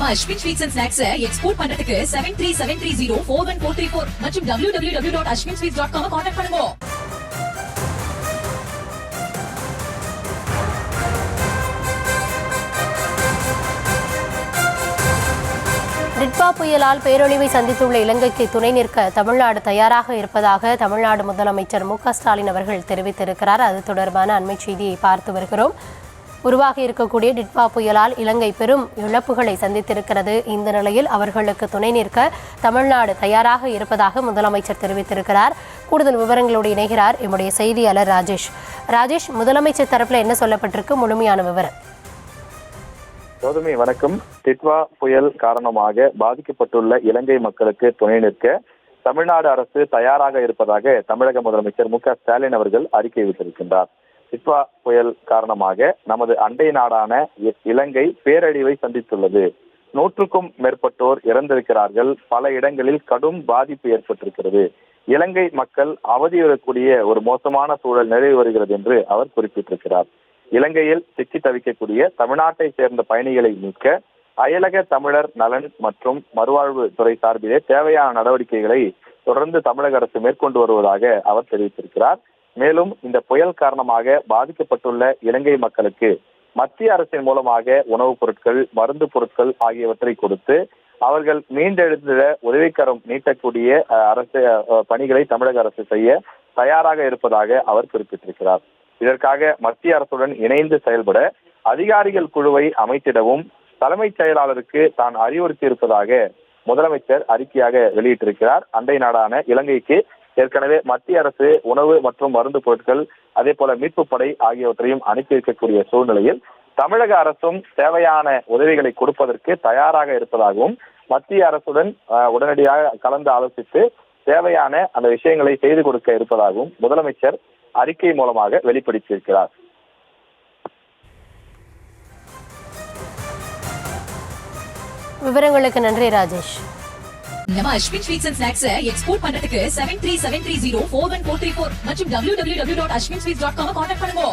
நம்ம Ashwin sweets and snacks export பண்றதுக்கு 7373041434 மற்றும் www.ashwinsweets.com கான்டாக்ட் பண்ணுங்க. டிட்வா புயலால் பேரழிவை சந்தித்துள்ள இலங்கைக்கு துணை நிற்க தமிழ்நாடு தயாராக இருப்பதாக தமிழ்நாடு முதலமைச்சர் மு.க.ஸ்டாலின் அவர்கள் தெரிவித்திருக்கிறார். அது தொடர்பான அண்மை செய்தியை பார்த்து வருகிறோம். உருவாகி இருக்கக்கூடிய டிட்வா புயலால் இலங்கை பெரும் இழப்புகளை சந்தித்திருக்கிறது. இந்த நிலையில் அவர்களுக்கு துணை நிற்க தமிழ்நாடு தயாராக இருப்பதாக முதலமைச்சர் தெரிவித்திருக்கிறார். கூடுதல் விவரங்களோடு இணைகிறார் எம்முடைய செய்தியாளர் ராஜேஷ், முதலமைச்சர் தரப்பில் என்ன சொல்லப்பட்டிருக்கு, முழுமையான விவரம்? கௌதமி வணக்கம். டிட்வா புயல் காரணமாக பாதிக்கப்பட்டுள்ள இலங்கை மக்களுக்கு துணை நிற்க தமிழ்நாடு அரசு தயாராக இருப்பதாக தமிழக முதலமைச்சர் மு.க.ஸ்டாலின் அவர்கள் அறிக்கை விட்டிருக்கின்றார். டிட்வா புயல் காரணமாக நமது அண்டை நாடான இலங்கை பேரழிவை சந்தித்துள்ளது. 100க்கும் மேற்பட்டோர் இறந்திருக்கிறார்கள். பல இடங்களில் கடும் பாதிப்பு ஏற்பட்டிருக்கிறது. இலங்கை மக்கள் அவதியுறக்கூடிய ஒரு மோசமான சூழல் நிலவி வருகிறது என்று அவர் குறிப்பிட்டிருக்கிறார். இலங்கையில் சிக்கி தவிக்கக்கூடிய தமிழ்நாட்டை சேர்ந்த பயணிகளை மீட்க அயலக தமிழர் நலன் மற்றும் மறுவாழ்வு துறை சார்பிலே தேவையான நடவடிக்கைகளை தொடர்ந்து தமிழக அரசு மேற்கொண்டு வருவதாக அவர் தெரிவித்திருக்கிறார். மேலும் இந்த புயல் காரணமாக பாதிக்கப்பட்டுள்ள இலங்கை மக்களுக்கு மத்திய அரசின் மூலமாக உணவுப் பொருட்கள், மருந்து பொருட்கள் ஆகியவற்றை கொடுத்து அவர்கள் மீண்டெழுந்த உதவிக்கரம் நீட்டக்கூடிய அரசு பணிகளை தமிழக அரசு செய்ய தயாராக இருப்பதாக அவர் குறிப்பிட்டிருக்கிறார். இதற்காக மத்திய அரசுடன் இணைந்து செயல்பட அதிகாரிகள் குழுவை அமைத்திடவும் தலைமைச் செயலாளருக்கு தான் அறிவுறுத்தி இருப்பதாக முதலமைச்சர் அறிக்கையாக வெளியிட்டிருக்கிறார். அண்டை நாடான இலங்கைக்கு ஏற்கனவே மத்திய அரசு உணவு மற்றும் மருந்து பொருட்கள், அதே போல மீட்பு படை ஆகியவற்றையும் அனுப்பி இருக்கக்கூடிய சூழ்நிலையில் தமிழக அரசும் தேவையான உதவிகளை கொடுப்பதற்கு தயாராக இருப்பதாகவும் மத்திய அரசுடன் உடனடியாக கலந்து ஆலோசித்து தேவையான அந்த விஷயங்களை செய்து கொடுக்க இருப்பதாகவும் முதலமைச்சர் அறிக்கை மூலமாக வெளிப்படுத்தியிருக்கிறார். விவரங்களுக்கு நன்றி ராஜேஷ். நம்ம Ashwin sweets and snacks export பண்றதுக்கு 7373041434 மற்றும் www.ashwinsweets.com கான்டாக்ட் பண்ணுங்க.